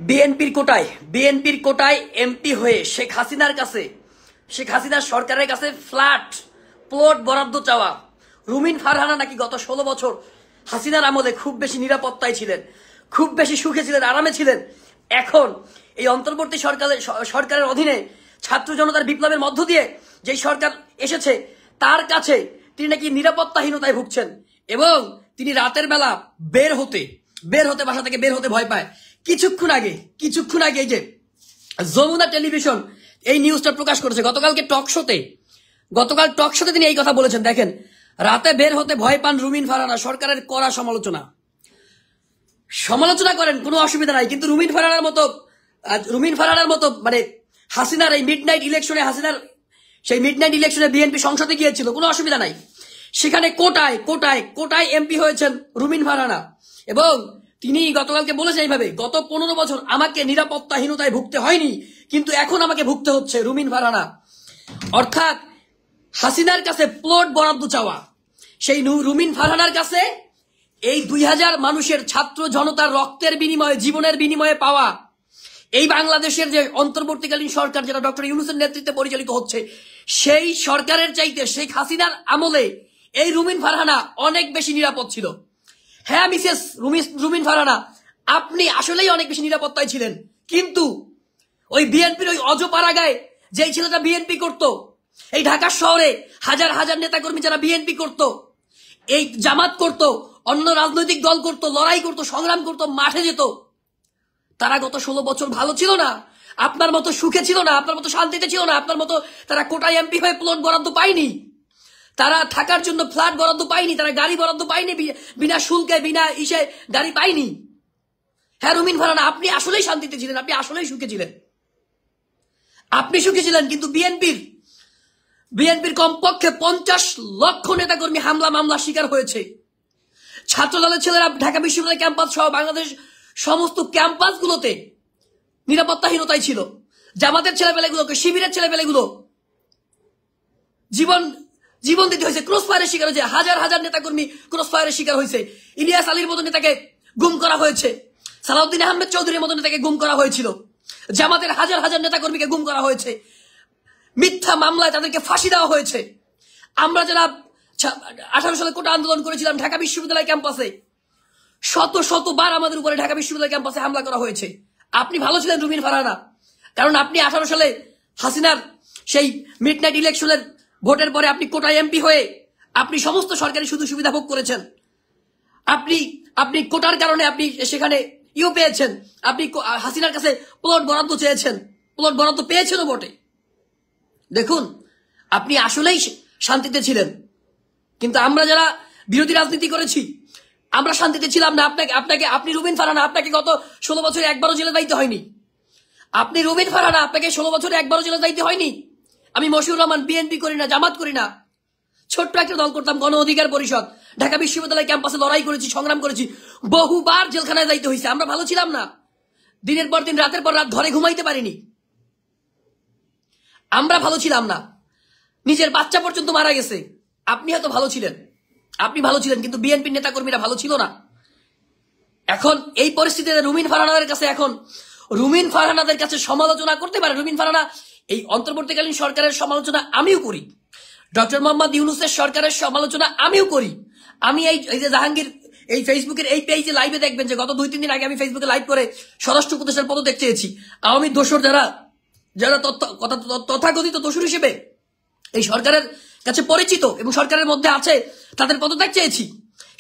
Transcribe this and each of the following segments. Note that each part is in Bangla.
বিএনপির কোটায় এমপি হয়ে শেখ হাসিনার সরকারের কাছে ফ্ল্যাট প্লট বরাদ্দ চাওয়া। রুমিন ফারহানা নাকি গত 16 বছর হাসিনার আমলে খুব বেশি নিরাপত্তায় ছিলেন, খুব বেশি সুখে ছিলেন, আরামে ছিলেন। এখন এই অন্তর্বর্তী সরকারের অধীনে ছাত্র জনতার বিপ্লবের মধ্য দিয়ে যেই সরকার এসেছে তার কাছে তিনি নাকি নিরাপত্তাহীনতায় ভুগছেন এবং তিনি রাতের বেলা বের হতে বাসা থেকে বের হতে ভয় পায়। কিছুক্ষণ আগে এই যে যমুনা টেলিভিশন এই নিউজটা প্রকাশ করেছে গতকাল টক শোতে তিনি এই কথা বলেছেন। দেখেন, রাতে বের হতে ভয় পান রুমিন ফারহানা, সরকারের কড়া সমালোচনা করেন, কোনো অসুবিধা নাই। কিন্তু রুমিন ফারহানার মতো মানে হাসিনার এই মিডনাইট ইলেকশনে বিএনপি সংসদে গিয়েছিল, কোনো অসুবিধা নাই। সেখানে কোটায় এমপি হয়েছেন রুমিন ফারহানা এবং তিনি গতকালকে বলেছেন এইভাবে, গত 15 বছর আমাকে নিরাপত্তাহীনতায় ভুগতে হয়নি, কিন্তু এখন আমাকে ভুগতে হচ্ছে। রুমিন ফারহানা অর্থাৎ হাসিনার কাছে প্লট বরাদ্দ চাওয়া, সেই রুমিন ফারহানার কাছে এই 2000 মানুষের ছাত্র জনতার রক্তের বিনিময়ে, জীবনের বিনিময়ে পাওয়া এই বাংলাদেশের যে অন্তর্বর্তীকালীন সরকার, যেটা ডক্টর ইউনূসের নেতৃত্বে পরিচালিত হচ্ছে, সেই সরকারের চাইতে শেখ হাসিনার আমলে এই রুমিন ফারহানা অনেক বেশি নিরাপদ ছিল। হ্যাঁ মিসেস রুমিন ফারহানা, আপনি আসলেই অনেক বেশি নিরাপত্তায় ছিলেন, কিন্তু ওই বিএনপির ওই অজপাড়াগায় যেই ছেলেটা বিএনপি করতো, এই ঢাকা শহরে হাজার হাজার নেতাকর্মী যারা বিএনপি করতো, এই জামাত করতো, অন্য রাজনৈতিক দল করতো, লড়াই করতো, সংগ্রাম করতো, মাঠে যেত, তারা গত 16 বছর ভালো ছিল না, আপনার মতো সুখে ছিল না, আপনার মতো শান্তিতে ছিল না, আপনার মতো তারা কোটায় এমপি হয়ে প্লট বরাদ্দ পায়নি, তারা থাকার জন্য ফ্ল্যাট বরাদ্দ পায়নি, তারা গাড়ি বরাদ্দ পায়নি, বিনা শুল্কে বিনা গাড়ি পায়নি। হ্যাঁ রুমিন ফারহানা, আপনি আসলেই শান্তিতে ছিলেন, আপনি আসলেই সুখে ছিলেন, কিন্তু বিএনপির কমপক্ষে 50 লক্ষ নেতাকর্মী মামলা শিকার হয়েছে। ছাত্রদলের ছেলেরা ঢাকা বিশ্ববিদ্যালয় ক্যাম্পাস সহ বাংলাদেশ সমস্ত ক্যাম্পাসগুলোতে নিরাপত্তাহীনতায় ছিল। জামাতের ছেলেপেলেগুলোকে, শিবিরের ছেলেপেলেগুলো জীবন দিতে হয়েছে, ক্রস ফায়ারের শিকার হয়েছে, হাজার হাজার নেতাকর্মী ক্রস ফায়ারের শিকার হয়েছে। ইলিয়াস আলীর মতো নেতাকে গুম করা হয়েছে, সালাউদ্দিন আহমেদ চৌধুরীর মতো নেতাকে গুম করা হয়েছিল, জামাতের হাজার হাজার নেতাকর্মীকে গুম করা হয়েছে, মিথ্যা মামলায় তাদেরকে ফাঁসি দেওয়া হয়েছে। আমরা যারা 18 সালে কোটা আন্দোলন করেছিলাম ঢাকা বিশ্ববিদ্যালয় ক্যাম্পাসে, শতবার আমাদের উপরে ঢাকা বিশ্ববিদ্যালয় ক্যাম্পাসে হামলা করা হয়েছে। আপনি ভালো ছিলেন রুমিন ফারহানা, কারণ আপনি 18 সালে হাসিনার সেই মিডনাইট ইলেকশনের ভোটের পরে আপনি কোটায় এমপি হয়ে আপনি সমস্ত সরকারি সুবিধা ভোগ করেছেন। আপনি কোটার কারণে আপনি সেখানে পেয়েছেন, আপনি হাসিনার কাছে প্লট বরাদ্দ চেয়েছেন, প্লট বরাদ্দ পেয়েছেনও বটে। দেখুন, আপনি আসলেই শান্তিতে ছিলেন, কিন্তু আমরা যারা বিরোধী রাজনীতি করেছি আমরা শান্তিতে ছিলাম না। আপনি রুমিন ফারহানা, আপনাকে গত 16 বছরে একবারও জেলে যাইতে হয়নি। আপনি রুমিন ফারহানা, আপনাকে 16 বছরে একবারও জেলে যাইতে হয়নি। আমি মশিউর রহমান, বিএনপি করি না, জামাত করি না, ছোট্ট একটা দল করতাম, গণ অধিকার পরিষদ, ঢাকা বিশ্ববিদ্যালয় ক্যাম্পাসে লড়াই করেছি, সংগ্রাম করেছি, বহুবার জেলখানায় যাইতে হয়েছে। আমরা ভালো ছিলাম না, দিনের পর দিন, রাতের পর রাত ঘরে ঘুমাইতে পারিনি, আমরা ভালো ছিলাম না, নিজের বাচ্চা পর্যন্ত মারা গেছে। আপনি হয়তো ভালো ছিলেন, কিন্তু বিএনপির নেতাকর্মীরা ভালো ছিল না। এখন এই পরিস্থিতিতে রুমিন ফারহানাদের কাছে সমালোচনা করতে পারে। রুমিন ফারহানা, এই অন্তর্বর্তীকালীন সরকারের সমালোচনা আমিও করি, ডক্টর মোহাম্মদ ইউনূসের সরকারের সমালোচনা আমিও করি। আমি এই যে জাহাঙ্গীর এই ফেসবুকের এই পেজে লাইভে দেখবেন যে গত 2-3 দিন আগে আমি ফেসবুকে লাইভ করে স্বরাষ্ট্র উপদেষ্টার পদত্যাগ চেয়েছি। আওয়ামী দোসর যারা তথাকথিত দোসর হিসেবে এই সরকারের কাছে পরিচিত এবং সরকারের মধ্যে আছে, তাদের পদত্যাগ চেয়েছি।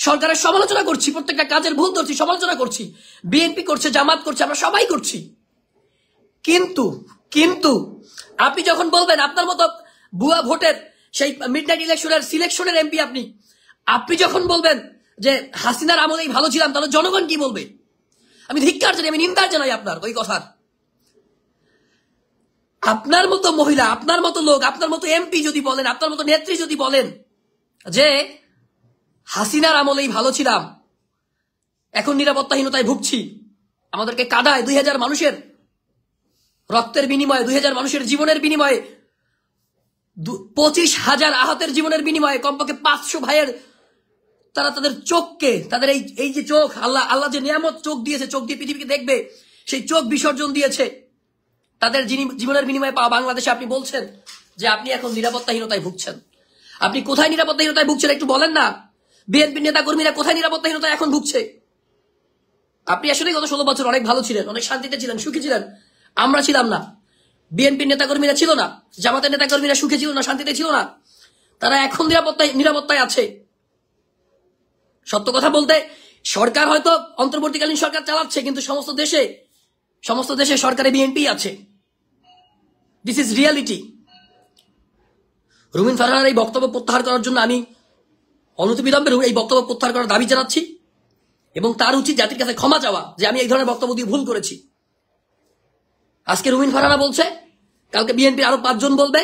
সরকারের সমালোচনা করছি, প্রত্যেকটা কাজের ভুল ধরছি, সমালোচনা করছি, বিএনপি করছে, জামাত করছে, আমরা সবাই করছি। কিন্তু আপনি যখন বলবেন আপনার মতো ভুয়া ভোটের সেই মিডনাইট ইলেকশনের সিলেকশনের এমপি আপনি যখন বলবেন যে হাসিনার আমলেই ভালো ছিলাম, তাহলে জনগণ কি বলবে? আমি ধিক্কার জানাই, আমি নিন্দা জানাই আপনার ওই কথার। আপনার মতো মহিলা, আপনার মতো লোক, আপনার মতো এমপি যদি বলেন, আপনার মতো নেত্রী যদি বলেন যে হাসিনার আমলেই ভালো ছিলাম, এখন নিরাপত্তাহীনতায় ভুগছি, আমাদেরকে কাদায় 2000 মানুষের রক্তের বিনিময়ে, 2000 মানুষের জীবনের বিনিময়ে, 25,000 আহতের জীবনের বিনিময়ে, কমপক্ষে 500 ভাইয়ের তারা তাদের চোখকে, তাদের এই যে চোখ, আল্লাহ যে নিয়ামত চোখ দিয়েছে, চোখ দিয়ে পৃথিবীকে দেখবে, সেই চোখ বিসর্জন দিয়েছে তাদের জীবনের বিনিময়ে পাওয়া বাংলাদেশে আপনি বলছেন যে আপনি এখন নিরাপত্তাহীনতায় ভুগছেন। আপনি কোথায় নিরাপত্তাহীনতায় ভুগছেন একটু বলেন না। বিএনপির নেতা কর্মীরা কোথায় নিরাপত্তাহীনতায় এখন ভুগছে? আপনি আসলে গত 16 বছর অনেক ভালো ছিলেন, অনেক শান্তিতে ছিলেন, সুখী ছিলেন। আমরা ছিলাম না, বিএনপির নেতা কর্মীরা ছিল না, জামাতের নেতা কর্মীরা সুখে ছিল না, শান্তিতে ছিল না। তারা এখন নিরাপত্তায় আছে। সত্য কথা বলতে সরকার হয়তো অন্তর্বর্তীকালীন সরকার চালাচ্ছে, কিন্তু সমস্ত দেশে সরকারে বিএনপি আছে। This is reality. রুমিন ফারহানার এই বক্তব্য প্রত্যাহার করার জন্য আমি অনতিবিলম্বে এই বক্তব্য প্রত্যাহার করার দাবি জানাচ্ছি এবং তার উচিত জাতির কাছে ক্ষমা চাওয়া যে আমি এই ধরনের বক্তব্য দিয়ে ভুল করেছি। আজকে রুমিন ফারহানা বলছে, কালকে বিএনপির আরো 5 জন বলবে।